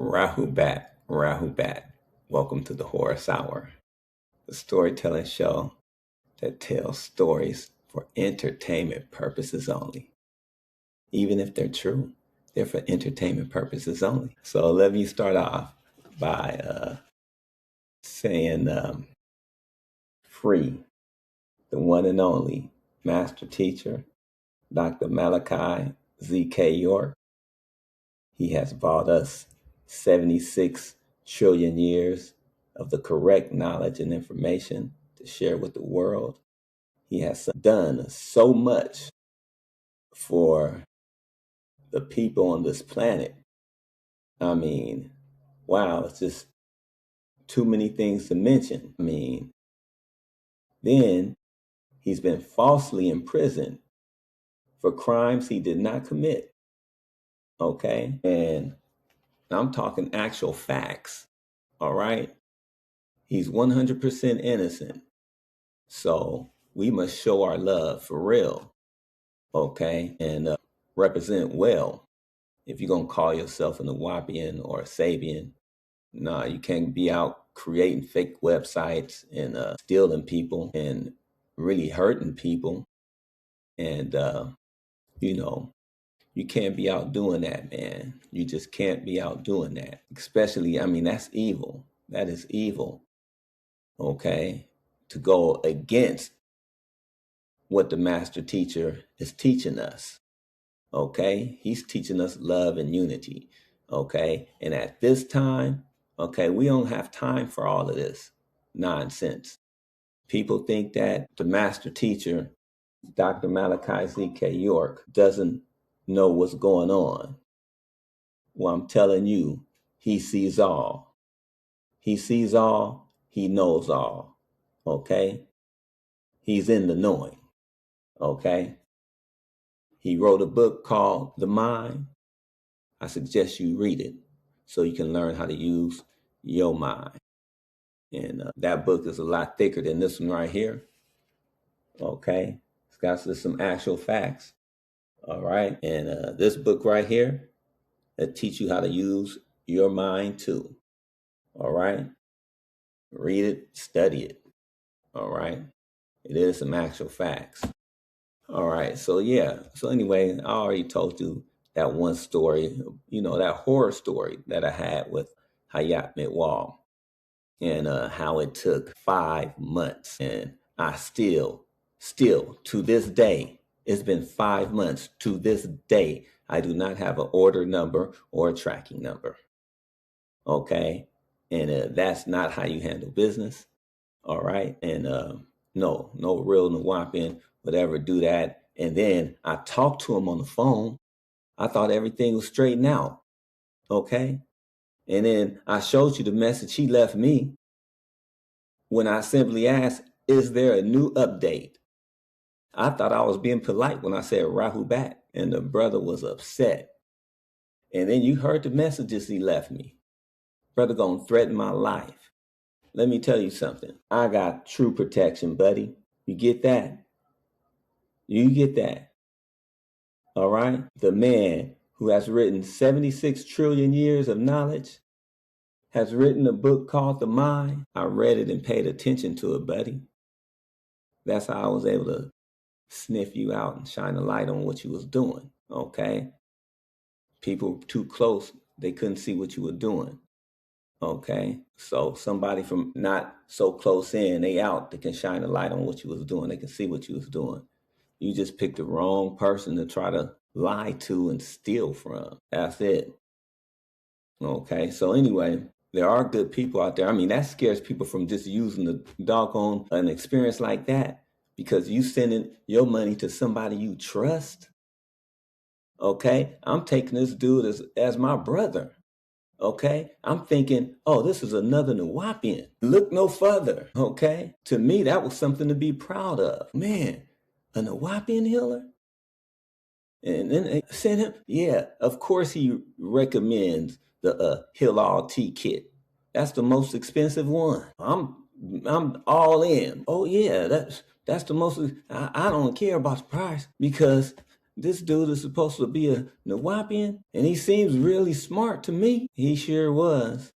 Rahubat, Rahubat. Welcome to the Horus Hour, the storytelling show that tells stories for entertainment purposes only. Even if they're true, they're for entertainment purposes only. So let me start off by saying free, the one and only master teacher, Dr. Malachi Z.K. York. He has brought us 76 trillion years of the correct knowledge and information to share with the world. He has done so much for the people on this planet. I mean, wow, it's just too many things to mention. Then he's been falsely imprisoned for crimes he did not commit. Okay? And I'm talking actual facts. All right? He's 100% innocent. So we must show our love for real. Okay? And represent well. If you're going to call yourself a Nawapian or a Sabian, nah, you can't be out creating fake websites and stealing people and really hurting people. And, you can't be out doing that, man. You just can't be out doing that. Especially, that's evil. That is evil. Okay? To go against what the master teacher is teaching us. Okay? He's teaching us love and unity. Okay? And at this time, okay, we don't have time for all of this nonsense. People think that the master teacher, Dr. Malachi Z.K. York, doesn't know what's going on. Well, I'm telling you, he sees all. He sees all. He knows all. Okay? He's in the knowing. Okay? He wrote a book called The Mind. I suggest you read it so you can learn how to use your mind. And that book is a lot thicker than this one right here. Okay? It's got some actual facts. All right? And this book right here, that teach you how to use your mind too. All right? Read it, study it. All right? It is some actual facts. All right. So anyway, I already told you that one story, that horror story that I had with Hayat Mitwal and how it took 5 months. And I still to this day, it's been 5 months to this day, I do not have an order number or a tracking number. Okay. And that's not how you handle business. All right. And no real Nawapian would ever do that. And then I talked to him on the phone. I thought everything was straightened out. Okay. And then I showed you the message he left me when I simply asked, is there a new update? I thought I was being polite when I said Rahubat, and the brother was upset. And then you heard the messages he left me. Brother gonna threaten my life. Let me tell you something. I got true protection, buddy. You get that? You get that. All right? The man who has written 76 trillion years of knowledge has written a book called The Mind. I read it and paid attention to it, buddy. That's how I was able to sniff you out and shine a light on what you was doing, okay? People too close, they couldn't see what you were doing, okay? So somebody from not so close in, they out, they can shine a light on what you was doing. They can see what you was doing. You just picked the wrong person to try to lie to and steal from. That's it. Okay, so anyway, there are good people out there. That scares people from just using the doggone an experience like that because you sending your money to somebody you trust. Okay, I'm taking this dude as my brother. Okay, I'm thinking, oh, this is another Nawapian. Look no further. Okay, to me, that was something to be proud of. Man, a Nawapian healer? And then they sent him. Yeah, of course he recommends the Hilal tea kit. That's the most expensive one. I'm all in. Oh yeah, that's the most. I don't care about the price because this dude is supposed to be a Nawapian, and he seems really smart to me. He sure was,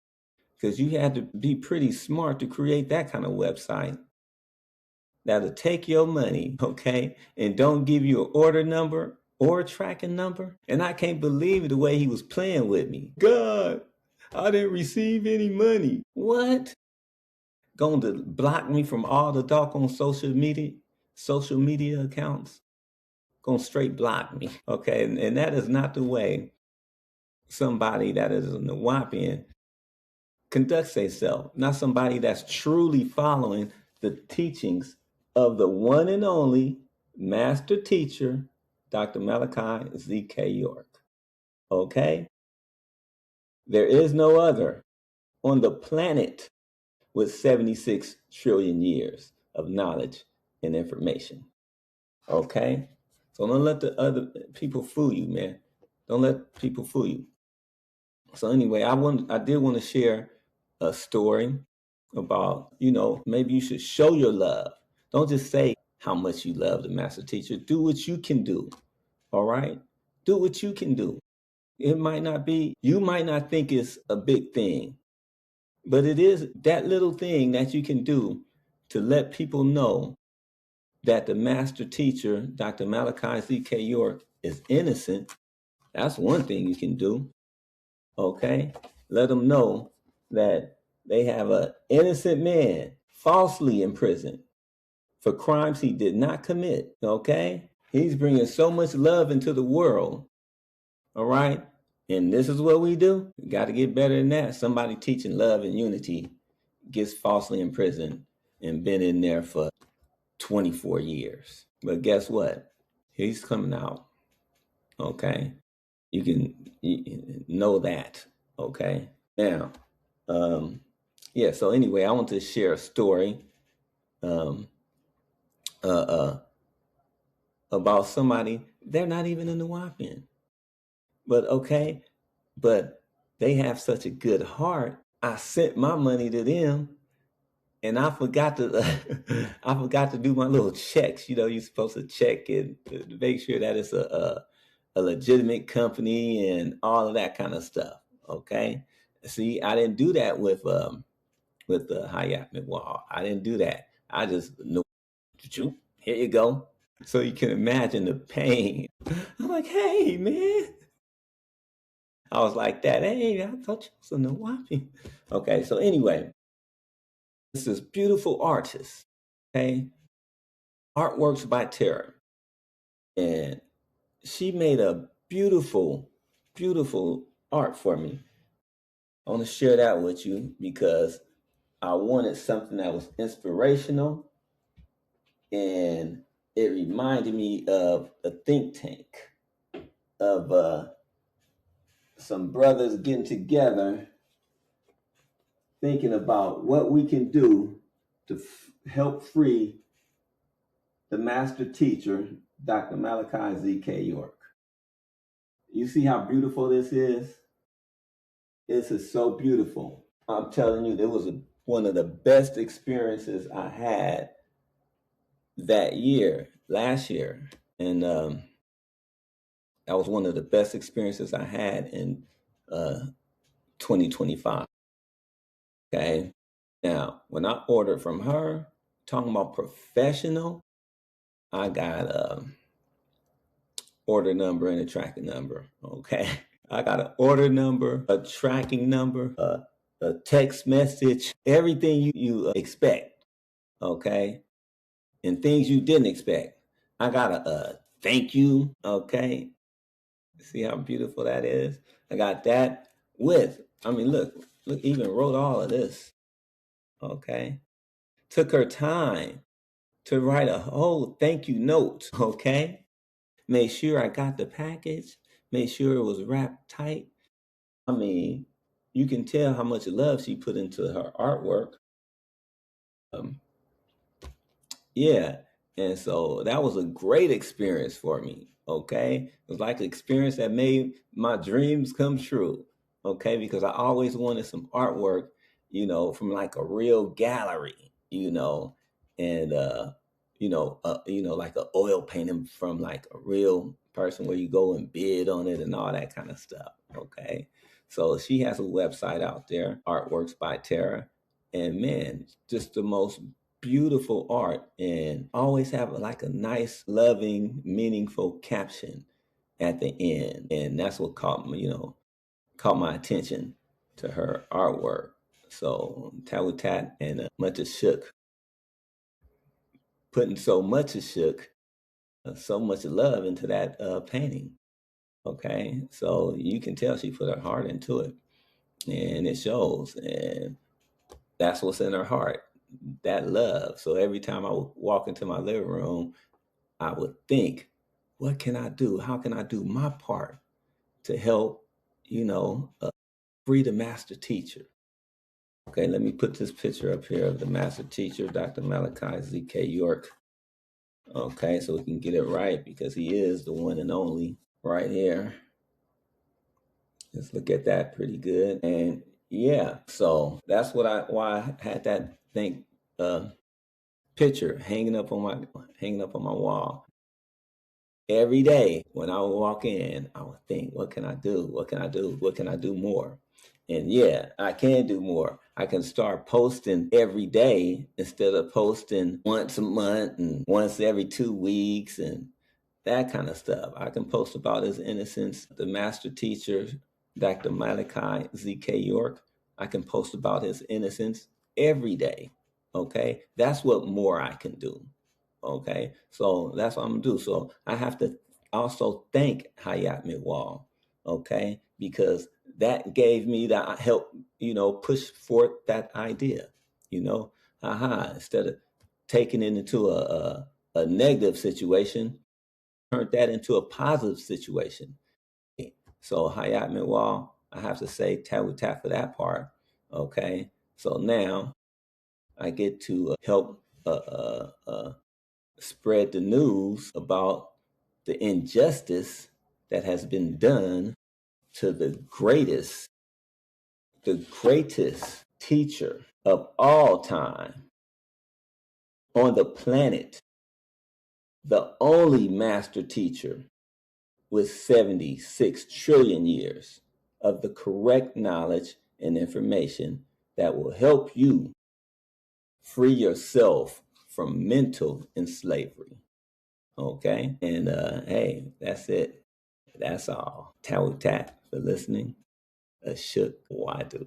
because you had to be pretty smart to create that kind of website that'll take your money, okay, and don't give you an order number or a tracking number. And I can't believe the way he was playing with me. God, I didn't receive any money. What? Going to block me from all the doggone social media accounts? Going to straight block me, okay? And that is not the way somebody that is a Nawapian conducts themselves. Not somebody that's truly following the teachings of the one and only master teacher, Dr. Malachi Z.K. York. Okay? There is no other on the planet with 76 trillion years of knowledge and information. Okay? So don't let the other people fool you, man. Don't let people fool you. So anyway, I did want to share a story about, maybe you should show your love. Don't just say how much you love the master teacher. Do what you can do. All right? Do what you can do. You might not think it's a big thing, but it is that little thing that you can do to let people know that the master teacher, Dr. Malachi Z.K. York, is innocent. That's one thing you can do. Okay? Let them know that they have an innocent man falsely imprisoned for crimes he did not commit. Okay? He's bringing so much love into the world. All right? And this is what we do. We got to get better than that. Somebody teaching love and unity gets falsely imprisoned and been in there for 24 years. But guess what? He's coming out. Okay? You can know that. Okay? Now, so anyway, I want to share a story about somebody. They're not even a Nawapian. But they have such a good heart. I sent my money to them, and I forgot to I forgot to do my little checks. You're supposed to check it to make sure that it's a legitimate company and all of that kind of stuff. Okay, see, I didn't do that with the Hayat Mitwal. I didn't do that. I just knew. Here you go. So you can imagine the pain. I'm like, hey, man. I was like that. Hey, I thought you was a Nawapi. Okay, so anyway, this is beautiful artist. Okay, Artworks by Terror, and she made a beautiful, beautiful art for me. I want to share that with you because I wanted something that was inspirational, and it reminded me of a think tank of some brothers getting together thinking about what we can do to help free the master teacher, Dr. Malachi Z.K. York. You see how beautiful this is? This is so beautiful. I'm telling you, it was one of the best experiences I had last year. And that was one of the best experiences I had in 2025. Okay. Now, when I ordered from her, talking about professional, I got order number and a tracking number. Okay. I got an order number, a tracking number, a text message, everything you expect. Okay. And things you didn't expect. I got a thank you. Okay. See how beautiful that is? I got that look, even wrote all of this. Okay. Took her time to write a whole thank you note. Okay. Made sure I got the package, made sure it was wrapped tight. I mean, you can tell how much love she put into her artwork. Yeah. And so that was a great experience for me. Okay. It was like an experience that made my dreams come true. Okay. Because I always wanted some artwork, from like a real gallery, and, like an oil painting from like a real person where you go and bid on it and all that kind of stuff. Okay. So she has a website out there, Artworks by Tara. And man, just the most beautiful art, and always have like a nice, loving, meaningful caption at the end. And that's what caught me, caught my attention to her artwork. So Tawutat and Much of Shook, putting so much of Shook, so much love into that painting. Okay, so you can tell she put her heart into it, and it shows. And that's what's in her heart, that love. So every time I would walk into my living room, I would think, what can I do? How can I do my part to help, free the master teacher? Okay, let me put this picture up here of the master teacher, Dr. Malachi Z.K. York. Okay, so we can get it right, because he is the one and only right here. Let's look at that pretty good. And yeah, so that's why I had that picture hanging up on my wall. Every day when I would walk in, I would think, what can I do? What can I do? What can I do more? And yeah, I can do more. I can start posting every day instead of posting once a month and once every 2 weeks and that kind of stuff. I can post about his innocence, the master teacher, Dr. Malachi Z.K. York. I can post about his innocence every day. Okay, that's what more I can do. Okay, so that's what I'm gonna do. So I have to also thank Hayat Mitwal, okay, because that gave me that help, push forth that idea, instead of taking it into a negative situation, turned that into a positive situation. So Hayat Mitwal, I have to say tap for that part, okay. So now I get to help spread the news about the injustice that has been done to the greatest teacher of all time on the planet, the only master teacher with 76 trillion years of the correct knowledge and information that will help you free yourself from mental enslavement. Okay. And hey, that's it. That's all. Tawutat for listening. Ashuk Wadu.